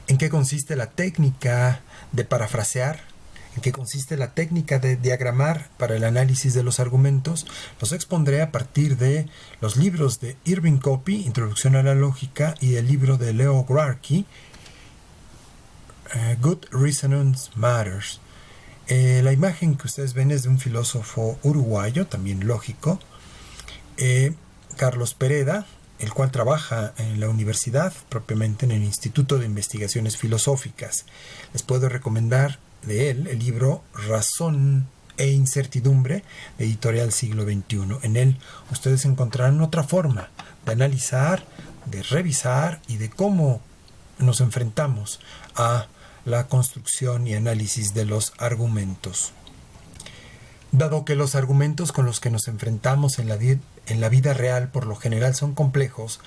¿En qué consiste la técnica de parafrasear? ¿En qué consiste la técnica de diagramar para el análisis de los argumentos? Los expondré a partir de los libros de Irving Copy, Introducción a la Lógica, y el libro de Leo Grarky, Good Resonance Matters. La imagen que ustedes ven es de un filósofo uruguayo, también lógico, Carlos Pereda, el cual trabaja en la universidad, propiamente en el Instituto de Investigaciones Filosóficas. Les puedo recomendar de él el libro Razón e Incertidumbre, de Editorial Siglo XXI. En él ustedes encontrarán otra forma de analizar, de revisar y de cómo nos enfrentamos a la construcción y análisis de los argumentos. Dado que los argumentos con los que nos enfrentamos en la vida real por lo general son complejos,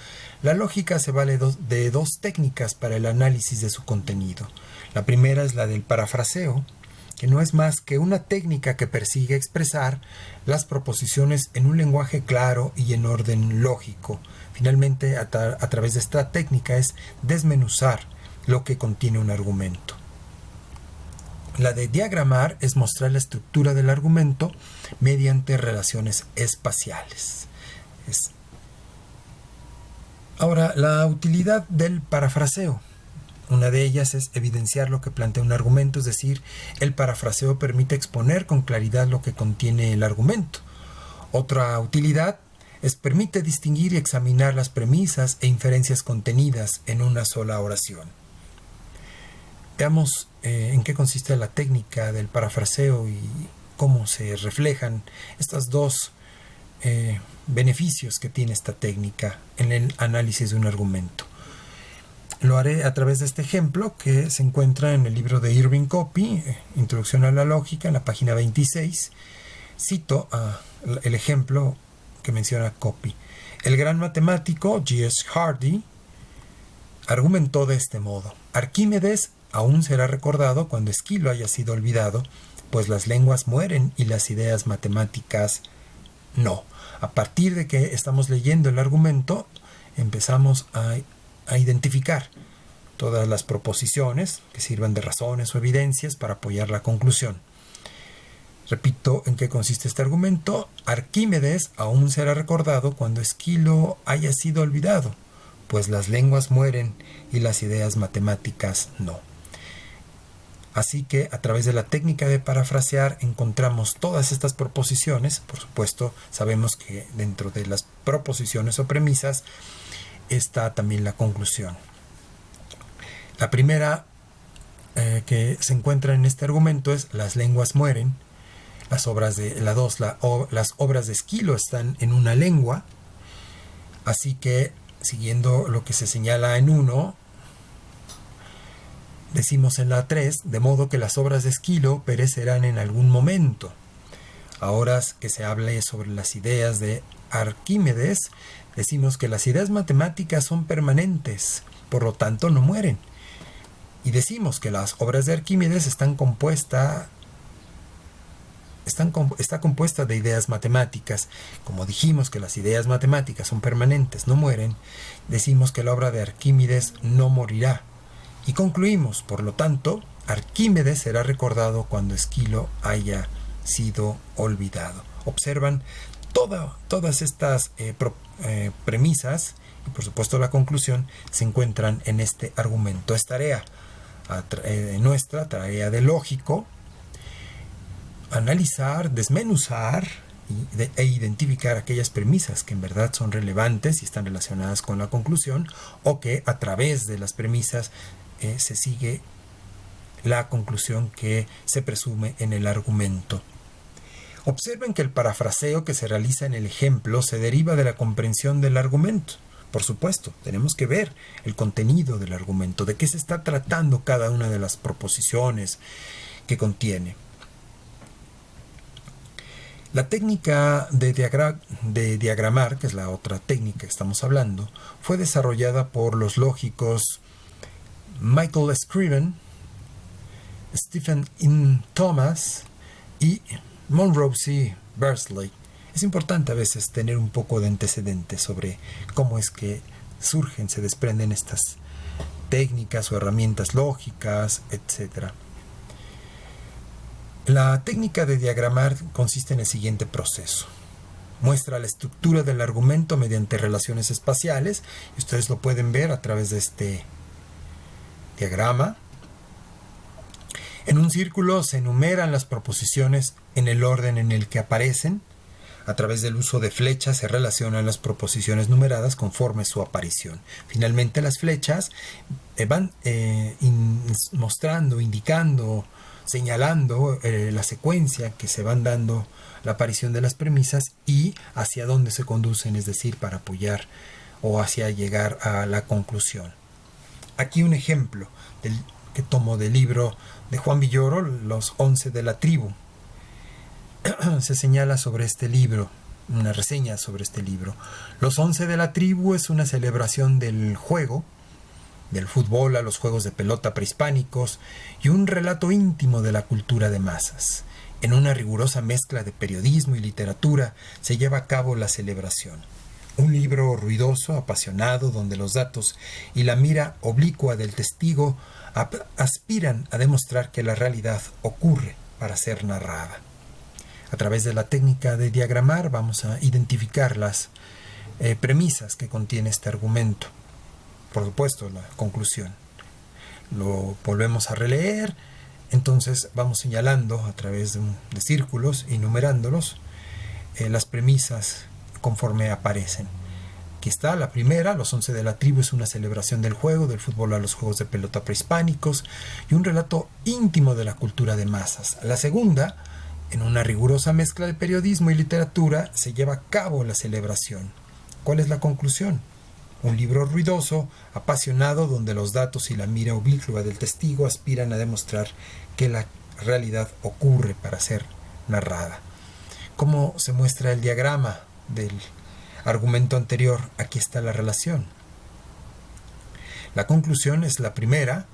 la lógica se vale de dos técnicas para el análisis de su contenido. La primera es la del parafraseo, que no es más que una técnica que persigue expresar las proposiciones en un lenguaje claro y en orden lógico. Finalmente, a través de esta técnica es desmenuzar lo que contiene un argumento. La de diagramar es mostrar la estructura del argumento mediante relaciones espaciales. Ahora, la utilidad del parafraseo. Una de ellas es evidenciar lo que plantea un argumento, es decir, el parafraseo permite exponer con claridad lo que contiene el argumento. Otra utilidad es permite distinguir y examinar las premisas e inferencias contenidas en una sola oración. Veamos en qué consiste la técnica del parafraseo y cómo se reflejan estos dos beneficios que tiene esta técnica en el análisis de un argumento. Lo haré a través de este ejemplo que se encuentra en el libro de Irving Copy, Introducción a la Lógica, en la página 26. Cito el ejemplo que menciona Copy. El gran matemático G.S. Hardy argumentó de este modo: Arquímedes aún será recordado cuando Esquilo haya sido olvidado, pues las lenguas mueren y las ideas matemáticas no. A partir de que estamos leyendo el argumento, empezamos a identificar todas las proposiciones que sirvan de razones o evidencias para apoyar la conclusión. Repito en qué consiste este argumento. Arquímedes aún será recordado cuando Esquilo haya sido olvidado, pues las lenguas mueren y las ideas matemáticas no. Así que a través de la técnica de parafrasear encontramos todas estas proposiciones. Por supuesto, sabemos que dentro de las proposiciones o premisas está también la conclusión. La primera que se encuentra en este argumento es: las lenguas mueren. Las obras de las obras de Esquilo están en una lengua. Así que, siguiendo lo que se señala en 1, decimos en la 3, de modo que las obras de Esquilo perecerán en algún momento. Ahora que se hable sobre las ideas de Arquímedes, decimos que las ideas matemáticas son permanentes, por lo tanto no mueren. Y decimos que las obras de Arquímedes está compuesta de ideas matemáticas. Como dijimos que las ideas matemáticas son permanentes, no mueren, decimos que la obra de Arquímedes no morirá. Y concluimos, por lo tanto, Arquímedes será recordado cuando Esquilo haya sido olvidado. Observan todas estas premisas y por supuesto la conclusión se encuentran en este argumento. Es nuestra tarea de lógico analizar, desmenuzar e identificar aquellas premisas que en verdad son relevantes y están relacionadas con la conclusión, o que a través de las premisas se sigue la conclusión que se presume en el argumento. Observen que el parafraseo que se realiza en el ejemplo se deriva de la comprensión del argumento. Por supuesto, tenemos que ver el contenido del argumento, de qué se está tratando cada una de las proposiciones que contiene. La técnica de diagramar, que es la otra técnica que estamos hablando, fue desarrollada por los lógicos Michael Scriven, Stephen M. Thomas y Monroe C. Beardsley. Es importante a veces tener un poco de antecedentes sobre cómo es que surgen, se desprenden estas técnicas o herramientas lógicas, etc. La técnica de diagramar consiste en el siguiente proceso. Muestra la estructura del argumento mediante relaciones espaciales, y ustedes lo pueden ver a través de este diagrama. En un círculo se enumeran las proposiciones en el orden en el que aparecen. A través del uso de flechas se relacionan las proposiciones numeradas conforme su aparición. Finalmente, las flechas van mostrando, indicando, señalando la secuencia que se van dando la aparición de las premisas y hacia dónde se conducen, es decir, para apoyar o hacia llegar a la conclusión. Aquí un ejemplo que tomo del libro de Juan Villoro, Los 11 de la tribu. Se señala sobre este libro, una reseña sobre este libro. Los 11 de la tribu es una celebración del juego, del fútbol a los juegos de pelota prehispánicos y un relato íntimo de la cultura de masas. En una rigurosa mezcla de periodismo y literatura se lleva a cabo la celebración. Un libro ruidoso, apasionado, donde los datos y la mira oblicua del testigo aspiran a demostrar que la realidad ocurre para ser narrada. A través de la técnica de diagramar vamos a identificar las premisas que contiene este argumento. Por supuesto, la conclusión. Lo volvemos a releer, entonces vamos señalando a través de círculos y numerándolos las premisas conforme aparecen. Aquí está la primera: los 11 de la tribu es una celebración del juego, del fútbol a los juegos de pelota prehispánicos y un relato íntimo de la cultura de masas. La segunda: en una rigurosa mezcla de periodismo y literatura se lleva a cabo la celebración. ¿Cuál es la conclusión? Un libro ruidoso, apasionado, donde los datos y la mira oblicua del testigo aspiran a demostrar que la realidad ocurre para ser narrada. ¿Cómo se muestra el diagrama del argumento anterior? Aquí está la relación. La conclusión es la primera.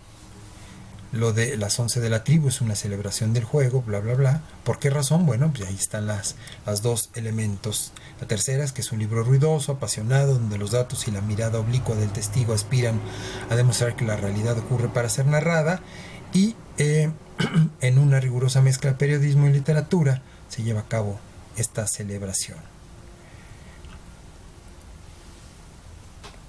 Lo de las 11 de la tribu es una celebración del juego, bla, bla, bla. ¿Por qué razón? Bueno, pues ahí están las dos elementos. La tercera es que es un libro ruidoso, apasionado, donde los datos y la mirada oblicua del testigo aspiran a demostrar que la realidad ocurre para ser narrada. Y en una rigurosa mezcla de periodismo y literatura se lleva a cabo esta celebración.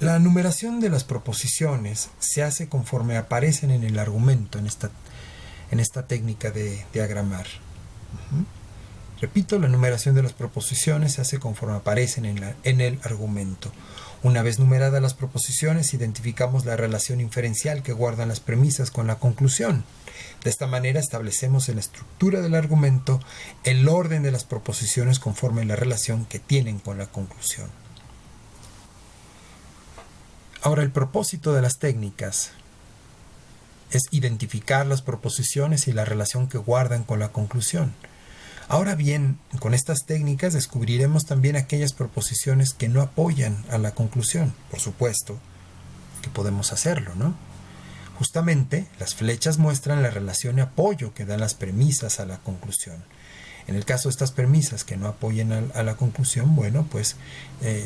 La numeración de las proposiciones se hace conforme aparecen en el argumento, en esta técnica de diagramar. Repito, la numeración de las proposiciones se hace conforme aparecen en el argumento. Una vez numeradas las proposiciones, identificamos la relación inferencial que guardan las premisas con la conclusión. De esta manera establecemos en la estructura del argumento el orden de las proposiciones conforme a la relación que tienen con la conclusión. Ahora, el propósito de las técnicas es identificar las proposiciones y la relación que guardan con la conclusión. Ahora bien, con estas técnicas descubriremos también aquellas proposiciones que no apoyan a la conclusión. Por supuesto que podemos hacerlo, ¿no? Justamente, las flechas muestran la relación de apoyo que dan las premisas a la conclusión. En el caso de estas premisas que no apoyen a la conclusión, bueno, pues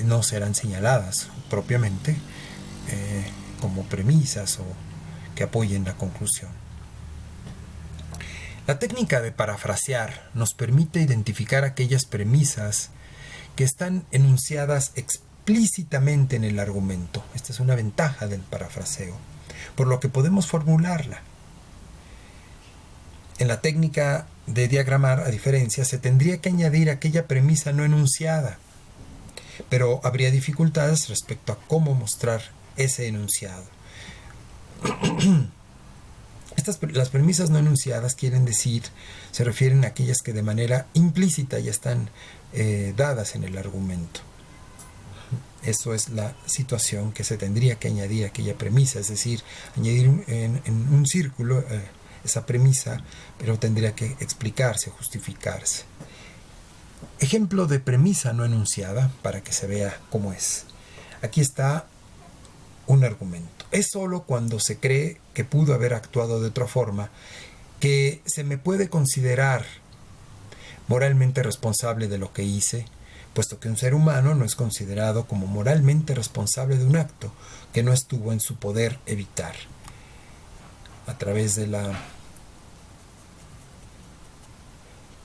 no serán señaladas propiamente como premisas o que apoyen la conclusión. La técnica de parafrasear nos permite identificar aquellas premisas que están enunciadas explícitamente en el argumento. Esta es una ventaja del parafraseo, por lo que podemos formularla. En la técnica de diagramar, a diferencia, se tendría que añadir aquella premisa no enunciada, pero habría dificultades respecto a cómo mostrar ese enunciado. Las premisas no enunciadas se refieren a aquellas que de manera implícita ya están dadas en el argumento. Eso es la situación que se tendría que añadir aquella premisa, es decir, añadir en un círculo esa premisa, pero tendría que explicarse, justificarse. Ejemplo de premisa no enunciada para que se vea cómo es. Aquí está un argumento. Es solo cuando se cree que pudo haber actuado de otra forma que se me puede considerar moralmente responsable de lo que hice, puesto que un ser humano no es considerado como moralmente responsable de un acto que no estuvo en su poder evitar. a través de la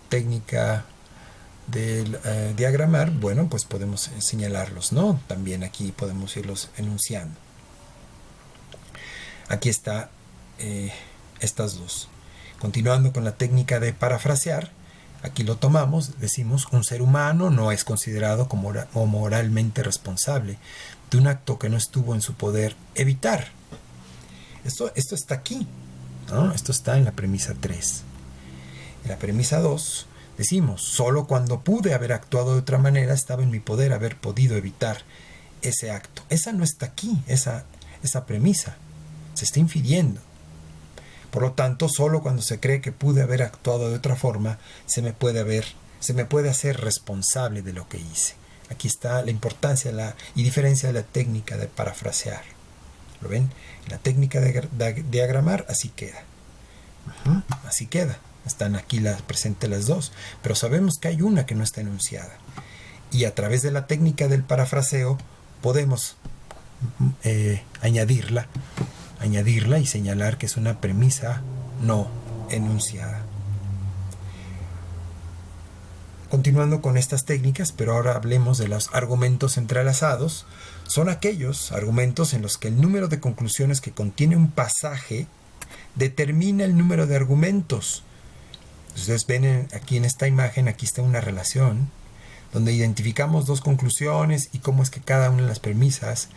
técnica del diagramar, bueno, pues podemos señalarlos, ¿no? También aquí podemos irlos enunciando. Aquí está estas dos. Continuando con la técnica de parafrasear, aquí lo tomamos, decimos, un ser humano no es considerado como moralmente responsable de un acto que no estuvo en su poder evitar. Esto está aquí, ¿no? Esto está en la premisa 3. En la premisa 2 decimos, solo cuando pude haber actuado de otra manera estaba en mi poder haber podido evitar ese acto. Esa no está aquí, esa premisa. Se está infiriendo. Por lo tanto, solo cuando se cree que pude haber actuado de otra forma, se me puede hacer responsable de lo que hice. Aquí está la importancia y diferencia de la técnica de parafrasear. ¿Lo ven? En la técnica de diagramar, así queda. Así queda. Están aquí presentes las dos. Pero sabemos que hay una que no está enunciada. Y a través de la técnica del parafraseo, podemos añadirla y señalar que es una premisa no enunciada. Continuando con estas técnicas, pero ahora hablemos de los argumentos entrelazados. Son aquellos argumentos en los que el número de conclusiones que contiene un pasaje determina el número de argumentos. Ustedes ven aquí en esta imagen, aquí está una relación donde identificamos dos conclusiones y cómo es que cada una de las premisas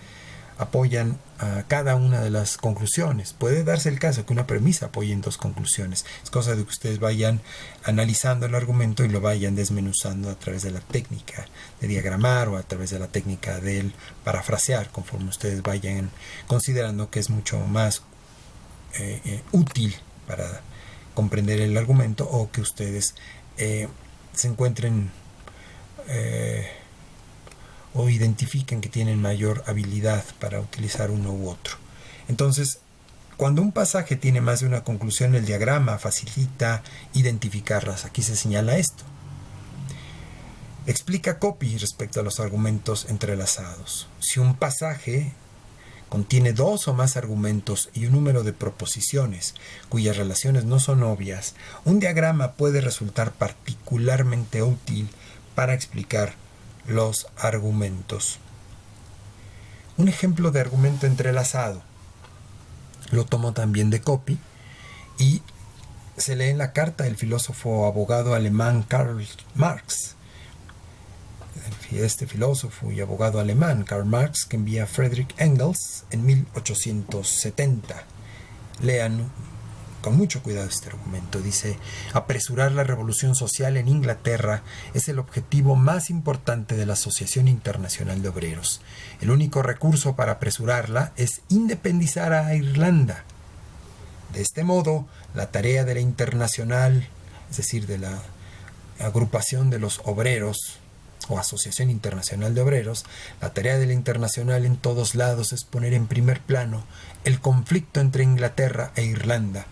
apoyan a cada una de las conclusiones. Puede darse el caso que una premisa apoye en dos conclusiones. Es cosa de que ustedes vayan analizando el argumento y lo vayan desmenuzando a través de la técnica de diagramar o a través de la técnica del parafrasear, conforme ustedes vayan considerando que es mucho más útil para comprender el argumento, o que ustedes se encuentren o identifiquen que tienen mayor habilidad para utilizar uno u otro. Entonces, cuando un pasaje tiene más de una conclusión, el diagrama facilita identificarlas. Aquí se señala esto. Explica Copy respecto a los argumentos entrelazados. Si un pasaje contiene dos o más argumentos y un número de proposiciones cuyas relaciones no son obvias, un diagrama puede resultar particularmente útil para explicar los argumentos. Un ejemplo de argumento entrelazado lo tomo también de Copy y se lee en la carta del filósofo abogado alemán Karl Marx. Este filósofo y abogado alemán, Karl Marx, que envía a Friedrich Engels en 1870. Lean con mucho cuidado este argumento. Dice: apresurar la revolución social en Inglaterra es el objetivo más importante de la Asociación Internacional de Obreros. El único recurso para apresurarla es independizar a Irlanda. De este modo, la tarea de la Internacional, es decir, de la agrupación de los obreros, o Asociación Internacional de Obreros, la tarea de la Internacional en todos lados es poner en primer plano el conflicto entre Inglaterra e Irlanda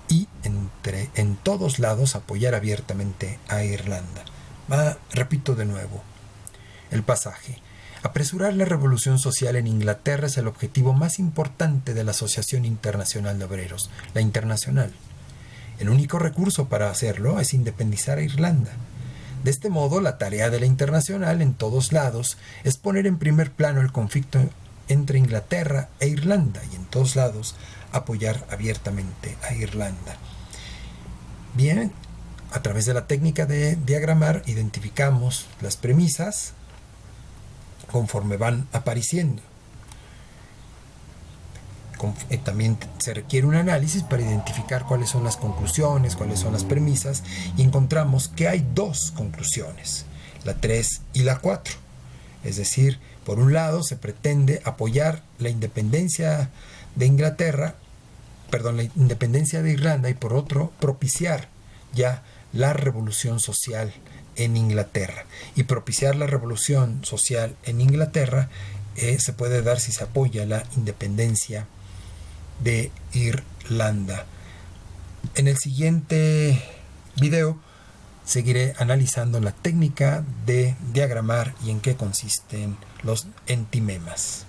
y en todos lados apoyar abiertamente a Irlanda. Repito de nuevo el pasaje. Apresurar la revolución social en Inglaterra es el objetivo más importante de la Asociación Internacional de Obreros, la Internacional. El único recurso para hacerlo es independizar a Irlanda. De este modo, la tarea de la Internacional en todos lados es poner en primer plano el conflicto entre Inglaterra e Irlanda y en todos lados apoyar abiertamente a Irlanda. Bien, a través de la técnica de diagramar identificamos las premisas conforme van apareciendo. También se requiere un análisis para identificar cuáles son las conclusiones, cuáles son las premisas, y encontramos que hay dos conclusiones, la 3 y la 4. Es decir, por un lado se pretende apoyar la independencia de la independencia de Irlanda, y por otro propiciar ya la revolución social en Inglaterra. Y propiciar la revolución social en Inglaterra se puede dar si se apoya la independencia de Irlanda. En el siguiente video seguiré analizando la técnica de diagramar y en qué consisten los entimemas.